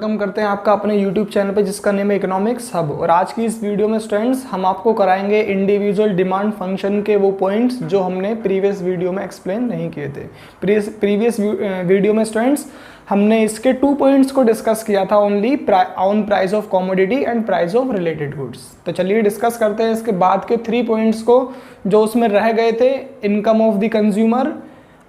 Welcome करते हैं आपका अपने YouTube चैनल पे जिसका नेम है इकोनॉमिक्स हब। और आज की इस वीडियो में स्टूडेंट्स हम आपको कराएंगे इंडिविजुअल डिमांड फंक्शन के वो पॉइंट्स जो हमने प्रीवियस वीडियो में एक्सप्लेन नहीं किए थे। प्रीवियस वीडियो में स्टूडेंट्स हमने इसके 2 पॉइंट्स को डिस्कस किया था, only on price of commodity and price of related goods. तो चलिए डिस्कस करते हैं इसके बाद के 3 पॉइंट्स को जो उसमें रह गए थे, इनकम ऑफ द कंज्यूमर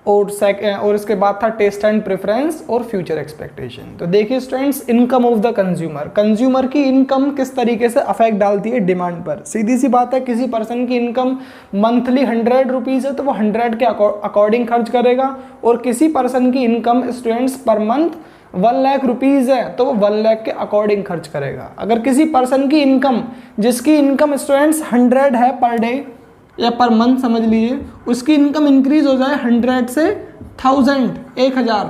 और इसके बाद था टेस्ट एंड प्रेफरेंस और फ्यूचर एक्सपेक्टेशन। तो देखिए students, income of the consumer की इनकम किस तरीके से अफेक्ट डालती है डिमांड पर। सीधी सी बात है, किसी पर्सन की इनकम मंथली 100 रुपीज़ है तो वो 100 के अकॉर्डिंग खर्च करेगा, और किसी पर्सन की income students per month 1 lakh rupees है तो वो 1 लाख के अकॉर्डिंग खर्च करेगा। अगर किसी पर्सन की इनकम, जिसकी इनकम स्टूडेंट्स 100 है पर डे या पर मंथ समझ लीजिए, उसकी इनकम इंक्रीज हो जाए 100 से 1000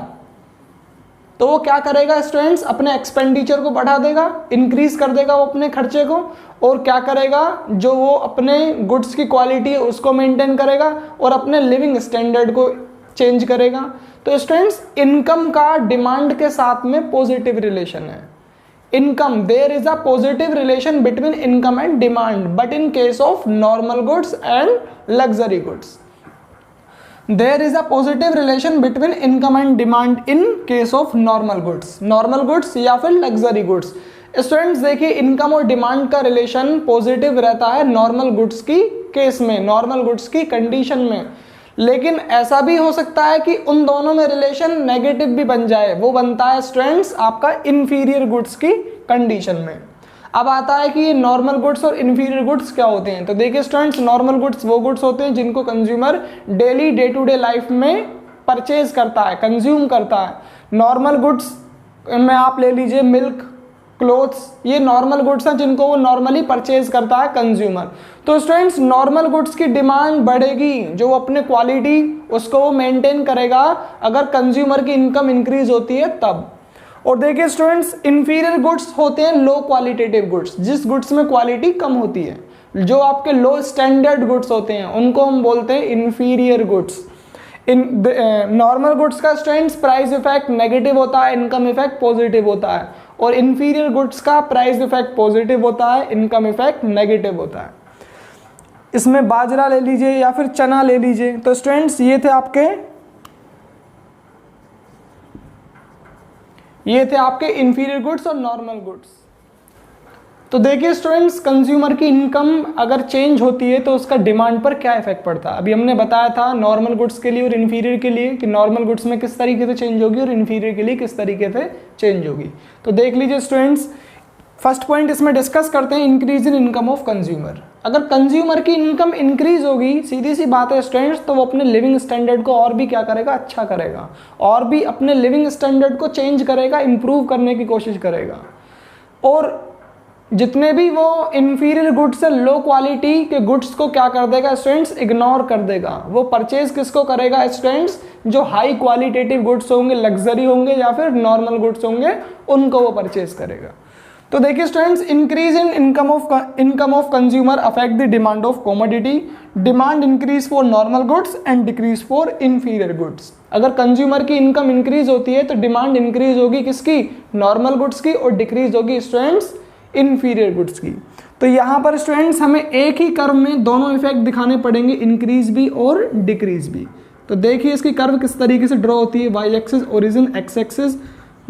तो वो क्या करेगा स्टूडेंट्स, अपने एक्सपेंडिचर को बढ़ा देगा, इंक्रीज कर देगा वो अपने खर्चे को, और क्या करेगा, जो वो अपने गुड्स की क्वालिटी है उसको मेंटेन करेगा और अपने लिविंग स्टैंडर्ड को चेंज करेगा। तो स्टूडेंट्स, इनकम का डिमांड के साथ में पॉजिटिव रिलेशन है। Income, there is a positive relation between income and demand, but in case of normal goods and luxury goods, there is a positive relation between income and demand in case of normal goods या फिर luxury goods। Students देखिए, income और demand का relation positive रहता है normal goods की case में, normal goods की कंडीशन में, लेकिन ऐसा भी हो सकता है कि उन दोनों में रिलेशन नेगेटिव भी बन जाए। वो बनता है स्टूडेंट्स आपका इंफीरियर गुड्स की कंडीशन में। अब आता है कि ये नॉर्मल गुड्स और इंफीरियर गुड्स क्या होते हैं। तो देखिए स्टूडेंट्स, नॉर्मल गुड्स वो गुड्स होते हैं जिनको consumer daily day to day life में परचेज करता है, कंज्यूम करता है। नॉर्मल गुड्स में आप ले लीजिए मिल्क, क्लोथ्स, ये नॉर्मल गुड्स हैं जिनको वो नॉर्मली परचेज करता है कंज्यूमर। तो स्टूडेंट्स, नॉर्मल गुड्स की डिमांड बढ़ेगी, जो वो अपने क्वालिटी उसको वो मेंटेन करेगा अगर कंज्यूमर की इनकम इंक्रीज होती है तब। और देखिए स्टूडेंट्स, इंफीरियर गुड्स होते हैं लो क्वालिटेटिव गुड्स, जिस गुड्स में क्वालिटी कम होती है, जो आपके लो स्टैंडर्ड गुड्स होते हैं उनको हम बोलते हैं इंफीरियर गुड्स। नॉर्मल गुड्स का स्टूडेंट्स प्राइस इफेक्ट नेगेटिव होता है, इनकम इफेक्ट पॉजिटिव होता है, और इंफीरियर गुड्स का प्राइस इफेक्ट पॉजिटिव होता है, इनकम इफेक्ट नेगेटिव होता है। इसमें बाजरा ले लीजिए या फिर चना ले लीजिए। तो स्टूडेंट्स, ये थे आपके इंफीरियर गुड्स और नॉर्मल गुड्स। तो देखिए स्टूडेंट्स, कंज्यूमर की इनकम अगर चेंज होती है तो उसका डिमांड पर क्या इफेक्ट पड़ता है। अभी हमने बताया था नॉर्मल गुड्स के लिए और इन्फीरियर के लिए कि नॉर्मल गुड्स में किस तरीके से चेंज होगी और इन्फीरियर के लिए किस तरीके से चेंज होगी। तो देख लीजिए स्टूडेंट्स, फर्स्ट पॉइंट इसमें डिस्कस करते हैं, increase in income of consumer. अगर कंज्यूमर की इनकम इंक्रीज होगी, सीधी सी बात है स्टूडेंट्स, तो वो अपने लिविंग स्टैंडर्ड को और भी क्या करेगा, अच्छा करेगा, और भी अपने लिविंग स्टैंडर्ड को चेंज करेगा, इंप्रूव करने की कोशिश करेगा। और जितने भी वो इंफीरियर गुड्स है, लो क्वालिटी के गुड्स को क्या कर देगा स्टूडेंट्स, इग्नोर कर देगा। वो परचेज किसको करेगा स्टूडेंट्स, जो हाई क्वालिटेटिव गुड्स होंगे, लग्जरी होंगे या फिर नॉर्मल गुड्स होंगे, उनको वो परचेज करेगा। तो देखिए students, increase in income of consumer affect the demand of commodity. Demand increase for normal goods and decrease for inferior goods. अगर कंज्यूमर की इनकम इंक्रीज होती है तो डिमांड इंक्रीज होगी किसकी, नॉर्मल गुड्स की, और डिक्रीज होगी स्टूडेंट्स इंफीरियर गुड्स की। तो यहाँ पर स्टूडेंट्स हमें एक ही कर्व में दोनों इफेक्ट दिखाने पड़ेंगे, इंक्रीज भी और डिक्रीज भी। तो देखिए इसकी कर्व किस तरीके से ड्रॉ होती है, Y axis origin, X axis,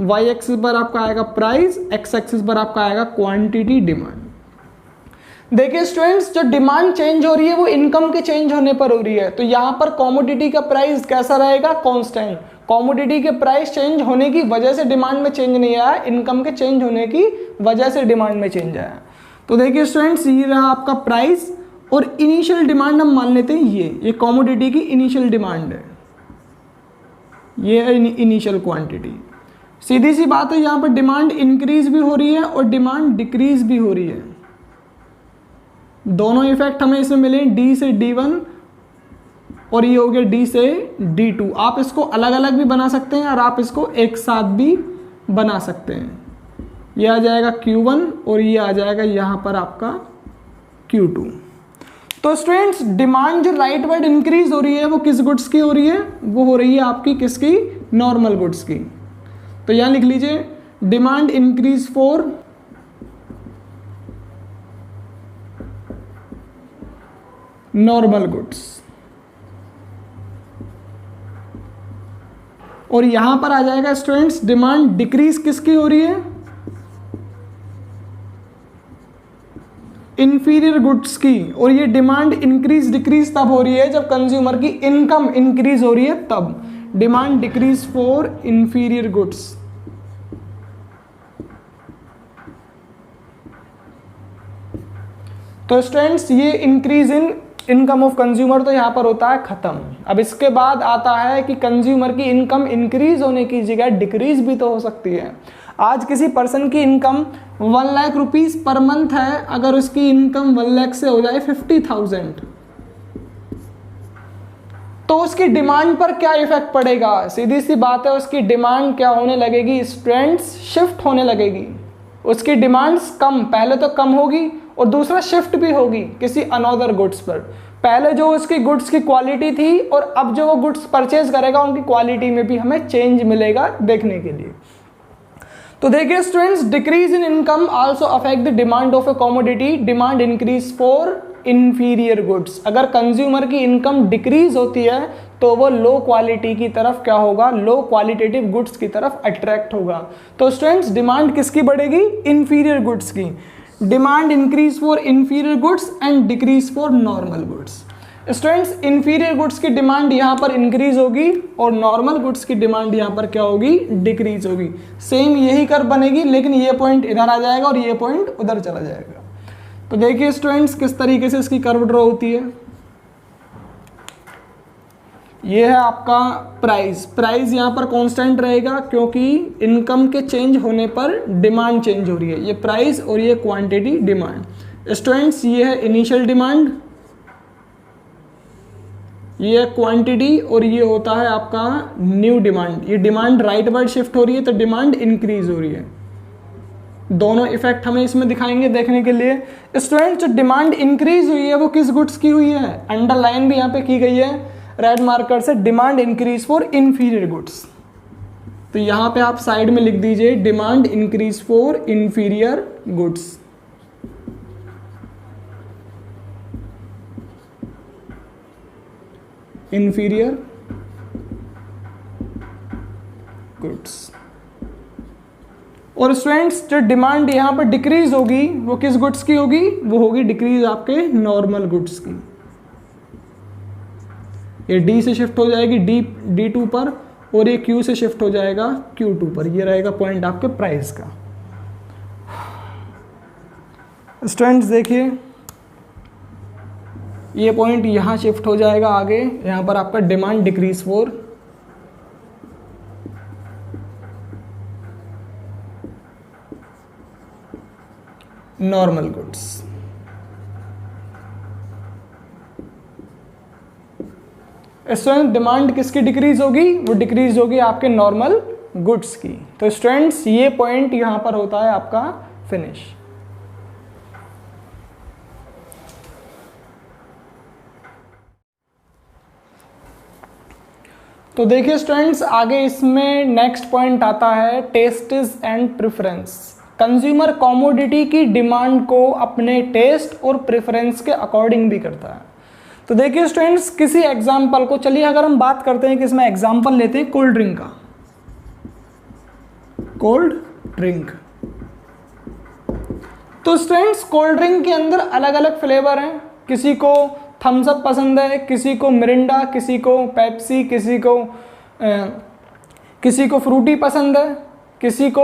Y axis पर आपका आएगा प्राइस, एक्स एक्सिस पर आपका आएगा क्वांटिटी डिमांड। देखिए स्टूडेंट्स, जो डिमांड चेंज हो रही है वो इनकम के चेंज होने पर हो रही है। तो यहाँ पर कमोडिटी का प्राइस कैसा रहेगा, कांस्टेंट। कमोडिटी के प्राइस चेंज होने की वजह से डिमांड में चेंज नहीं आया, इनकम के चेंज होने की वजह से डिमांड में चेंज आया। तो देखिए स्टूडेंट्स, ये रहा आपका प्राइस, और इनिशियल डिमांड हम मान लेते हैं ये कमोडिटी की इनिशियल डिमांड है, ये है इनिशियल क्वांटिटी। सीधी सी बात है, यहाँ पर डिमांड इंक्रीज भी हो रही है और डिमांड डिक्रीज भी हो रही है। दोनों इफेक्ट हमें इसमें मिले, डी से D1 और ये हो गया D से D2। आप इसको अलग अलग भी बना सकते हैं और आप इसको एक साथ भी बना सकते हैं। ये आ जाएगा Q1 और ये आ जाएगा यहाँ पर आपका Q2। तो स्टूडेंट्स, डिमांड जो राइट वर्ड इंक्रीज हो रही है वो किस गुड्स की हो रही है, वो हो रही है आपकी किसकी, नॉर्मल गुड्स की। तो यहाँ लिख लीजिए, demand increase for normal goods. और यहां पर आ जाएगा स्टूडेंट्स डिमांड डिक्रीज किसकी हो रही है, इंफीरियर गुड्स की। और ये डिमांड इंक्रीज डिक्रीज तब हो रही है जब कंज्यूमर की इनकम इंक्रीज हो रही है, तब demand decrease for inferior goods. तो स्टूडेंट्स ये increase in income of consumer तो यहाँ पर होता है खत्म। अब इसके बाद आता है कि कंज्यूमर की इनकम इंक्रीज होने की जगह डिक्रीज भी तो हो सकती है। आज किसी पर्सन की income 1 lakh rupees per month है, अगर उसकी इनकम 1 लाख से हो जाए 50,000 तो उसकी डिमांड पर क्या इफेक्ट पड़ेगा? सीधी सी बात है, उसकी डिमांड क्या होने लगेगी स्टूडेंट्स, शिफ्ट होने लगेगी। उसकी डिमांड्स कम, पहले तो कम होगी और दूसरा शिफ्ट भी होगी किसी अनदर गुड्स पर। पहले जो उसकी गुड्स की क्वालिटी थी और अब जो वो गुड्स परचेज करेगा उनकी क्वालिटी में भी हमें चेंज मिलेगा देखने के लिए। तो देखिए students, decrease in income also affect the demand of A commodity, demand increase for inferior goods. अगर कंज्यूमर की इनकम डिक्रीज होती है तो वो लो क्वालिटी की तरफ क्या होगा, लो क्वालिटेटिव गुड्स की तरफ अट्रैक्ट होगा। तो स्टूडेंट्स डिमांड किसकी बढ़ेगी, इंफीरियर गुड्स की। Demand increase for inferior goods and decrease for normal goods. Students inferior goods की डिमांड यहाँ पर इंक्रीज होगी और नॉर्मल गुड्स की डिमांड यहाँ पर क्या होगी, डिक्रीज होगी। सेम यही कर्व बनेगी, लेकिन ये पॉइंट इधर आ जाएगा और ये पॉइंट उधर चला जाएगा। तो देखिए स्टूडेंट्स किस तरीके से इसकी कर्व ड्रॉ होती है। ये है आपका प्राइस, प्राइस यहाँ पर कांस्टेंट रहेगा क्योंकि इनकम के चेंज होने पर डिमांड चेंज हो रही है। ये प्राइस और ये क्वांटिटी डिमांड। स्टूडेंट्स ये है इनिशियल डिमांड, ये है क्वांटिटी और ये होता है आपका न्यू डिमांड। ये डिमांड राइट वर्ड शिफ्ट हो रही है तो डिमांड इंक्रीज हो रही है। दोनों इफेक्ट हमें इसमें दिखाएंगे देखने के लिए। स्टूडेंट जो डिमांड इंक्रीज हुई है वो किस गुड्स की हुई है, अंडरलाइन भी यहाँ पे की गई है रेड मार्कर से, demand increase for inferior goods. तो यहाँ पे आप साइड में लिख दीजिए demand increase for inferior goods. Inferior goods. और स्टूडेंट्स जो डिमांड यहाँ पर डिक्रीज होगी वो किस गुड्स की होगी, वो होगी डिक्रीज आपके नॉर्मल गुड्स की। ये डी से शिफ्ट हो जाएगी D2 पर और ये Q से शिफ्ट हो जाएगा Q2 पर। ये रहेगा पॉइंट आपके प्राइस का। स्टूडेंट्स देखिए ये पॉइंट यहाँ शिफ्ट हो जाएगा आगे, यहाँ पर आपका demand decrease for normal goods. Student demand किसकी डिक्रीज होगी, वो डिक्रीज होगी आपके नॉर्मल गुड्स की। तो स्टूडेंट्स ये पॉइंट यहां पर होता है आपका फिनिश। तो देखिए स्टूडेंट्स आगे इसमें नेक्स्ट पॉइंट आता है tests and preference. Consumer commodity की डिमांड को अपने टेस्ट और प्रेफरेंस के अकॉर्डिंग भी करता है। तो देखिए स्टूडेंट्स किसी एग्जाम्पल को, चलिए अगर हम बात करते हैं कि इसमें एग्जाम्पल लेते हैं कोल्ड ड्रिंक का। कोल्ड ड्रिंक, तो स्टूडेंट्स कोल्ड ड्रिंक के अंदर अलग अलग फ्लेवर हैं। किसी को थम्स अप पसंद है, किसी को मिरिंडा, किसी को पेप्सी, किसी को फ्रूटी पसंद है, किसी को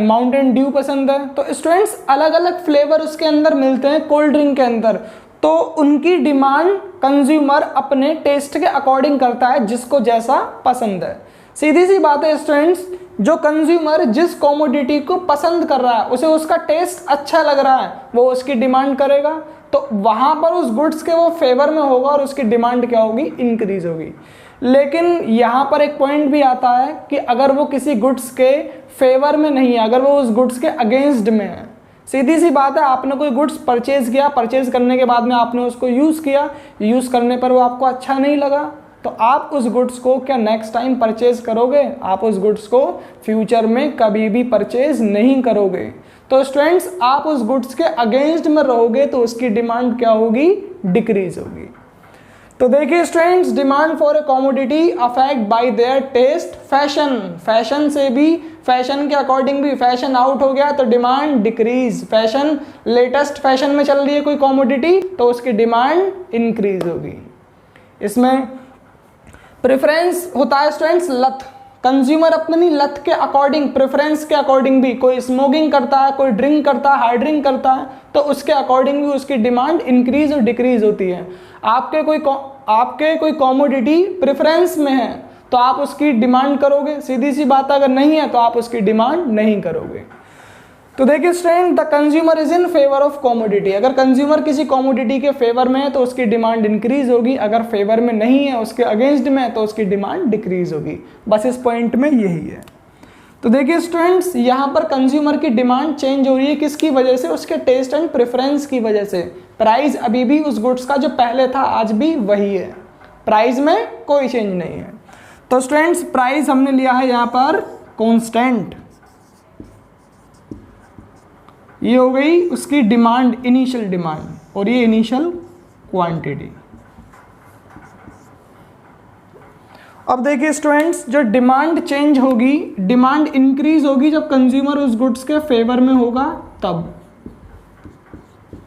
माउंटेन ड्यू पसंद है। तो स्टूडेंट्स अलग अलग फ्लेवर उसके अंदर मिलते हैं कोल्ड ड्रिंक के अंदर। तो उनकी डिमांड कंज्यूमर अपने टेस्ट के अकॉर्डिंग करता है, जिसको जैसा पसंद है। सीधी सी बात है स्टूडेंट्स, जो कंज्यूमर जिस कमोडिटी को पसंद कर रहा है, उसे उसका टेस्ट अच्छा लग रहा है, वो उसकी डिमांड करेगा। तो वहां पर उस गुड्स के वो फेवर में होगा और उसकी डिमांड क्या होगी, इंक्रीज होगी। लेकिन यहाँ पर एक पॉइंट भी आता है कि अगर वो किसी गुड्स के फेवर में नहीं है, अगर वो उस गुड्स के अगेंस्ट में है, सीधी सी बात है, आपने कोई गुड्स परचेज किया, परचेज करने के बाद में आपने उसको यूज़ किया, यूज़ करने पर वो आपको अच्छा नहीं लगा, तो आप उस गुड्स को क्या नेक्स्ट टाइम परचेज करोगे? आप उस गुड्स को फ्यूचर में कभी भी परचेज नहीं करोगे। तो स्टूडेंट्स, आप उस गुड्स के अगेंस्ट में रहोगे तो उसकी डिमांड क्या होगी? डिक्रीज होगी। तो देखिए students, demand for a commodity affect by their taste fashion, fashion से भी, फैशन के अकॉर्डिंग भी फैशन आउट हो गया तो demand decrease. Fashion, latest fashion में चल रही है कोई कमोडिटी तो उसकी डिमांड इंक्रीज होगी। इसमें प्रेफरेंस होता है स्टूडेंट्स लत, कंज्यूमर अपनी लत के अकॉर्डिंग, प्रेफरेंस के अकॉर्डिंग भी, कोई स्मोकिंग करता है, कोई ड्रिंक करता है, हार्ड ड्रिंक करता है, तो उसके अकॉर्डिंग भी उसकी डिमांड इंक्रीज और डिक्रीज होती है। आपके कोई कमोडिटी प्रेफरेंस में है तो आप उसकी डिमांड करोगे, सीधी सी बात, अगर नहीं है तो आप उसकी डिमांड नहीं करोगे। तो देखिए student, the consumer is in favour of commodity, अगर कंज्यूमर किसी कमोडिटी के फेवर में है तो उसकी डिमांड इंक्रीज होगी, अगर फेवर में नहीं है, उसके अगेंस्ट में है तो उसकी डिमांड डिक्रीज होगी। बस इस पॉइंट में यही है। तो देखिए स्टूडेंट्स, यहाँ पर कंज्यूमर की डिमांड चेंज हो रही है किसकी वजह से? उसके टेस्ट एंड प्रेफरेंस की वजह से। प्राइस अभी भी उस गुड्स का जो पहले था आज भी वही है, प्राइस में कोई चेंज नहीं है। तो स्टूडेंट्स, प्राइस हमने लिया है यहाँ पर कांस्टेंट, ये हो गई उसकी डिमांड, इनिशियल डिमांड, और ये इनिशियल क्वांटिटी। अब देखिए स्टूडेंट्स, जो डिमांड चेंज होगी, डिमांड इंक्रीज होगी जब कंज्यूमर उस गुड्स के फेवर में होगा तब।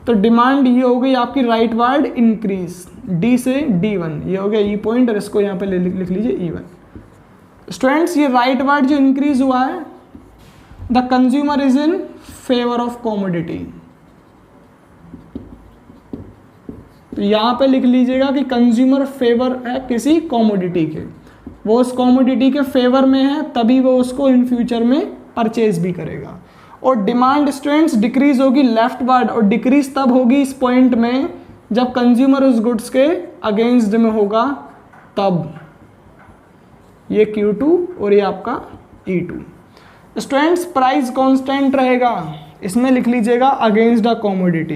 तो डिमांड ये हो गई आपकी राइट वर्ड इंक्रीज, डी से D1, ये हो गया ई पॉइंट, और इसको यहाँ पे लिख लीजिए E1। स्टूडेंट्स, ये राइट वर्ड जो इंक्रीज हुआ है, the consumer is in favour of commodity, तो यहां पे लिख लीजिएगा कि कंज्यूमर फेवर है किसी कमोडिटी के, वो उस कमोडिटी के फेवर में है तभी वो उसको इन फ्यूचर में परचेज भी करेगा। और डिमांड स्टूडेंट्स डिक्रीज होगी, लेफ्ट वर्ड, और डिक्रीज तब होगी इस पॉइंट में जब कंज्यूमर उस गुड्स के अगेंस्ट में होगा तब। ये Q2 और ये आपका E2। स्टूडेंट्स, प्राइस कांस्टेंट रहेगा, इसमें लिख लीजिएगा against the commodity,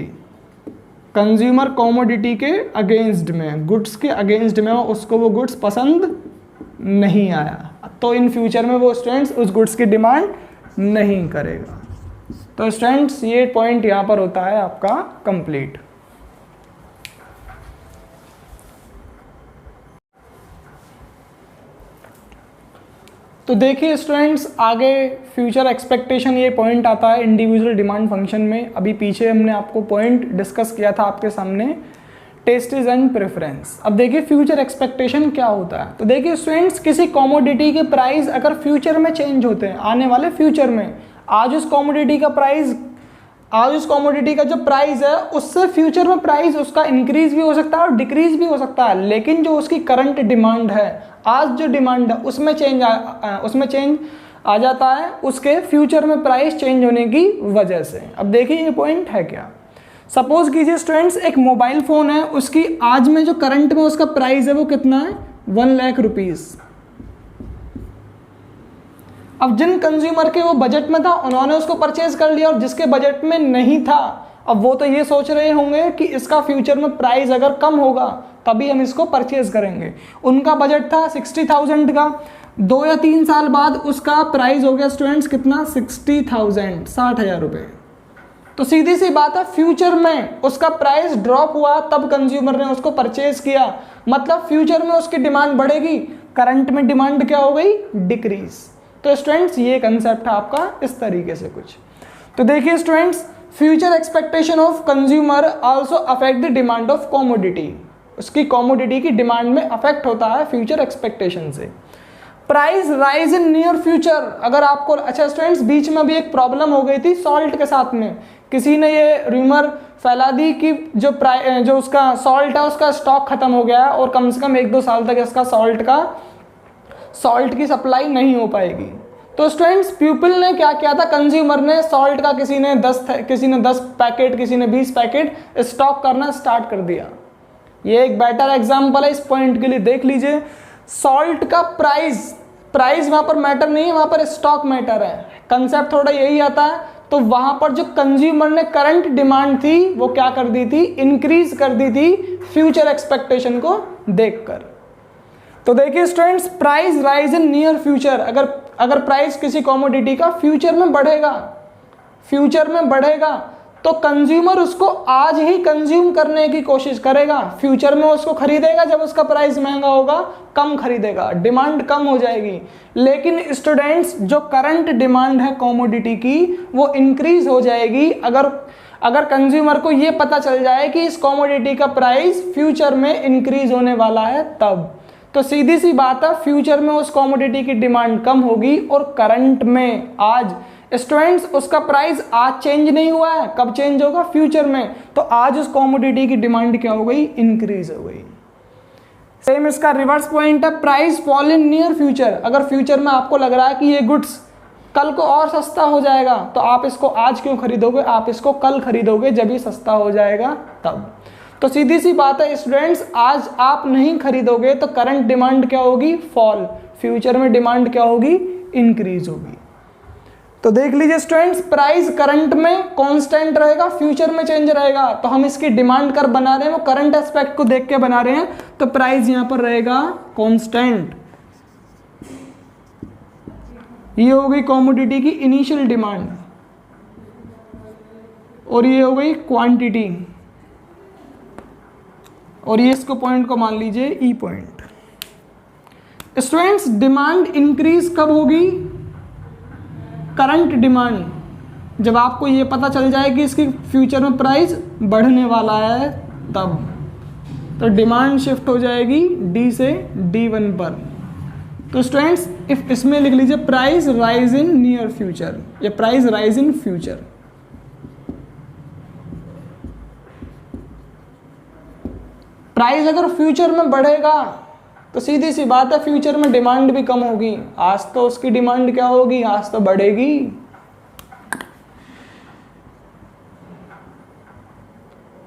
consumer commodity के अगेंस्ट में, गुड्स के अगेंस्ट में, उसको वो गुड्स पसंद नहीं आया तो इन फ्यूचर में वो स्टूडेंट्स उस गुड्स की डिमांड नहीं करेगा। तो स्टूडेंट्स, ये पॉइंट यहाँ पर होता है आपका कंप्लीट। तो देखिए स्टूडेंट्स, आगे फ्यूचर एक्सपेक्टेशन ये पॉइंट आता है इंडिविजुअल डिमांड फंक्शन में। अभी पीछे हमने आपको पॉइंट डिस्कस किया था आपके सामने, टेस्टेज एंड प्रेफरेंस। अब देखिए फ्यूचर एक्सपेक्टेशन क्या होता है। तो देखिए स्टूडेंट्स, किसी कमोडिटी के प्राइस अगर फ्यूचर में चेंज होते हैं, आने वाले फ्यूचर में, आज उस कमोडिटी का जो प्राइस है उससे फ्यूचर में प्राइस उसका इंक्रीज भी हो सकता है और डिक्रीज भी हो सकता है, लेकिन जो उसकी करंट डिमांड है, आज जो डिमांड है उसमें चेंज आ जाता है उसके फ्यूचर में प्राइस चेंज होने की वजह से। अब देखिए ये पॉइंट है क्या। सपोज कीजिए स्टूडेंट्स, एक मोबाइल फोन है, उसकी आज में जो करंट में उसका प्राइस है वो कितना है? 1 लाख रुपीज। अब जिन कंज्यूमर के वो बजट में था उन्होंने उसको परचेज कर लिया, और जिसके बजट में नहीं था अब वो तो ये सोच रहे होंगे कि इसका फ्यूचर में प्राइस अगर कम होगा तभी हम इसको परचेज करेंगे। उनका बजट था 60,000 का, 2 या 3 साल बाद उसका प्राइस हो गया स्टूडेंट्स कितना? 60,000, 60,000 रुपये। तो सीधी सी बात है, फ्यूचर में उसका प्राइस ड्रॉप हुआ तब कंज्यूमर ने उसको परचेज किया, मतलब फ्यूचर में उसकी डिमांड बढ़ेगी, करंट में डिमांड क्या हो गई? डिक्रीज। तो स्टूडेंट्स, ये कंसेप्ट है आपका इस तरीके से कुछ। तो देखिए students, future expectation of consumer also affect the demand of commodity, उसकी कमोडिटी की डिमांड में अफेक्ट होता है फ्यूचर एक्सपेक्टेशन से। Price rise in near future, अगर आपको, अच्छा स्टूडेंट्स, बीच में भी एक प्रॉब्लम हो गई थी सॉल्ट के साथ में, किसी ने ये रूमर फैला दी कि जो उसका सॉल्ट है उसका स्टॉक खत्म हो गया है और कम से कम 1-2 साल तक इसका सॉल्ट की सप्लाई नहीं हो पाएगी। तो स्टूडेंट्स, पीपल ने क्या किया था, कंज्यूमर ने सॉल्ट का किसी ने 10 पैकेट, किसी ने 20 पैकेट स्टॉक करना स्टार्ट कर दिया। ये एक बेटर एग्जांपल है इस पॉइंट के लिए, देख लीजिए। सॉल्ट का प्राइस वहां पर मैटर नहीं है, वहां पर स्टॉक मैटर है, कंसेप्ट थोड़ा यही आता है। तो वहां पर जो कंज्यूमर ने करंट डिमांड थी वो क्या कर दी थी? इंक्रीज कर दी थी फ्यूचर एक्सपेक्टेशन को देखकर। तो देखिए students, price rise in near future, अगर प्राइस किसी कमोडिटी का फ्यूचर में बढ़ेगा तो कंज्यूमर उसको आज ही कंज्यूम करने की कोशिश करेगा, फ्यूचर में उसको खरीदेगा, जब उसका प्राइस महंगा होगा कम खरीदेगा, डिमांड कम हो जाएगी। लेकिन स्टूडेंट्स, जो करंट डिमांड है कमोडिटी की वो इंक्रीज हो जाएगी अगर कंज्यूमर को ये पता चल जाए कि इस कमोडिटी का प्राइस फ्यूचर में इंक्रीज होने वाला है तब। तो सीधी सी बात है, फ्यूचर में उस कमोडिटी की डिमांड कम होगी और करंट में आज स्टूडेंट्स उसका प्राइस आज चेंज नहीं हुआ है, कब चेंज होगा? फ्यूचर में। तो आज उस कमोडिटी की डिमांड क्या हो गई? इंक्रीज हो गई। सेम इसका रिवर्स पॉइंट है, price fall in near future. अगर फ्यूचर में आपको लग रहा है कि ये गुड्स कल को और सस्ता हो जाएगा तो आप इसको आज क्यों खरीदोगे? आप इसको कल खरीदोगे जब ये सस्ता हो जाएगा तब। तो सीधी सी बात है स्टूडेंट्स, आज आप नहीं खरीदोगे तो करंट डिमांड क्या होगी? फॉल। फ्यूचर में डिमांड क्या होगी? इंक्रीज होगी। तो देख लीजिए स्टूडेंट्स, प्राइस करंट में कांस्टेंट रहेगा, फ्यूचर में चेंज रहेगा। तो हम इसकी डिमांड कर बना रहे हैं, वो करंट एस्पेक्ट को देख के बना रहे हैं, तो प्राइस यहां पर रहेगा कांस्टेंट। ये हो गई कमोडिटी की इनिशियल डिमांड और ये हो गई क्वांटिटी, और ये इसको पॉइंट को मान लीजिए ई पॉइंट। स्टूडेंट्स, डिमांड इंक्रीज कब होगी? करंट डिमांड, जब आपको ये पता चल जाए कि इसकी फ्यूचर में प्राइस बढ़ने वाला है तब। तो डिमांड शिफ्ट हो जाएगी डी से D1 पर। तो स्टूडेंट्स, इसमें लिख लीजिए price rise in near future या price rise in future. Price अगर फ्यूचर में बढ़ेगा तो सीधी सी बात है, फ्यूचर में डिमांड भी कम होगी। आज तो उसकी डिमांड क्या होगी? आज तो बढ़ेगी।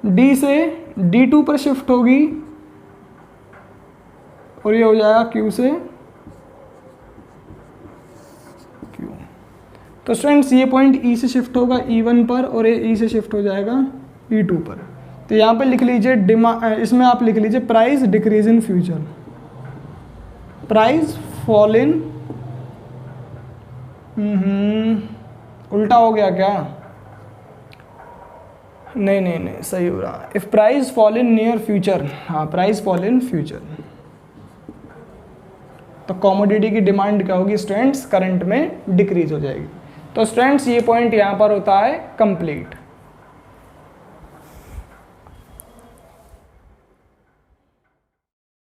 डी से D2 पर शिफ्ट होगी और ये हो जाएगा Q से Q। तो स्टूडेंट्स, ये पॉइंट E से शिफ्ट होगा E1 पर और ये E से शिफ्ट हो जाएगा E2 पर। तो यहां पे लिख लीजिए इसमें आप लिख लीजिए price decrease in future, price fall in, उल्टा हो गया क्या? नहीं सही हो रहा। If price fall in near future, हाँ प्राइस फॉल इन फ्यूचर, तो कमोडिटी की डिमांड क्या होगी स्टूडेंट्स? करंट में डिक्रीज हो जाएगी। तो स्टूडेंट्स, ये पॉइंट यहां पर होता है कंप्लीट।